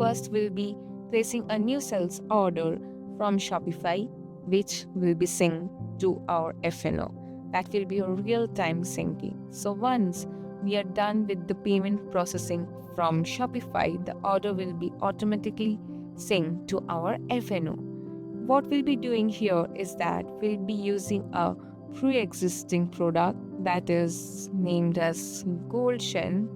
first we'll be placing a new sales order from Shopify, which will be synced to our F&O. That will be a real-time syncing. So once we are done with the payment processing from Shopify, the order will be automatically synced to our F&O. What we'll be doing here is that we'll be using a pre-existing product that is named as Gold Chain,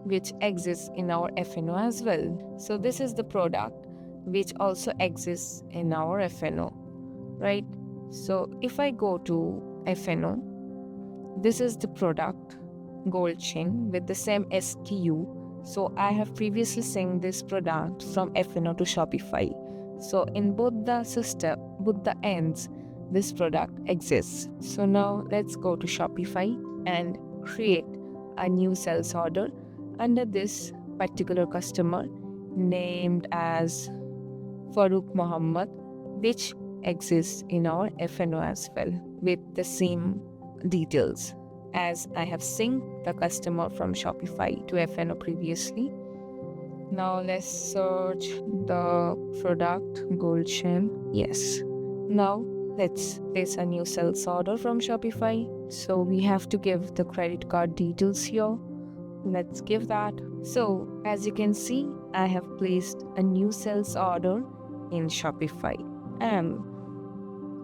which exists in our F&O as well. So this is the product which also exists in our F&O, right? So if I go to F&O, this is the product Gold Chain with the same SKU. So I have previously synced this product from F&O to Shopify. So in both the ends, this product exists. So now let's go to Shopify and create a new sales order under this particular customer named as Farooq Muhammad, which exists in our F&O as well with the same details as I have synced the customer from Shopify to F&O previously. Now let's search the product Gold Chain. Yes. Now let's place a new sales order from Shopify. So we have to give the credit card details here. Let's give that. So as you can see, I have placed a new sales order in Shopify. And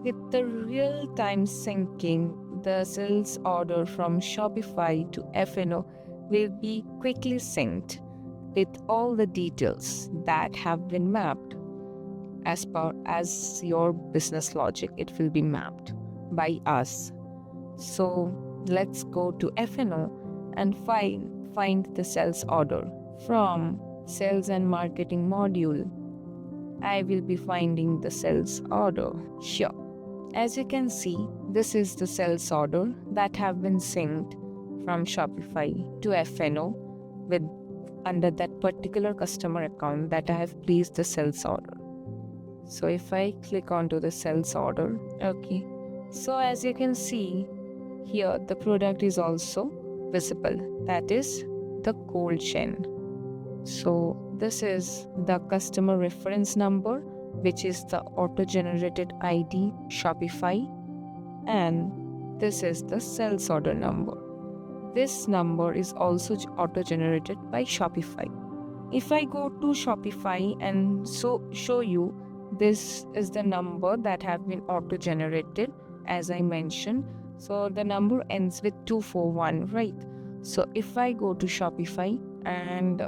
with the real-time syncing, the sales order from Shopify to F&O will be quickly synced with all the details that have been mapped. As per as your business logic, it will be mapped by us. So let's go to F&O and find the sales order. From sales and marketing module, I will be finding the sales order here. As you can see, this is the sales order that have been synced from Shopify to F&O with under that particular customer account that I have placed the sales order. So if I click onto the sales order, okay. So as you can see here, the product is also visible. That is the Gold Chain. So this is the customer reference number, which is the auto-generated ID Shopify, and this is the sales order number. This number is also auto-generated by Shopify. If I go to Shopify and show you, this is the number that have been auto-generated as I mentioned. So the number ends with 241, right? So if I go to Shopify and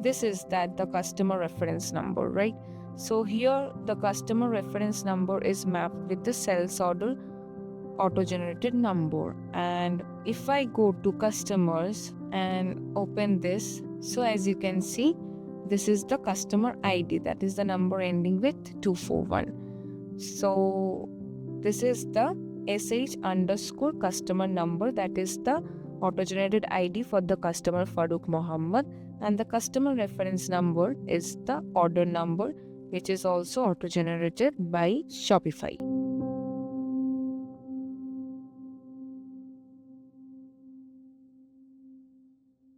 this is the customer reference number, right? So here the customer reference number is mapped with the sales order auto-generated number. And if I go to customers and open this, so as you can see, this is the customer ID, that is the number ending with 241. So this is the sh_customer number, that is the auto-generated ID for the customer Farooq Muhammad, and the customer reference number is the order number, which is also auto-generated by Shopify.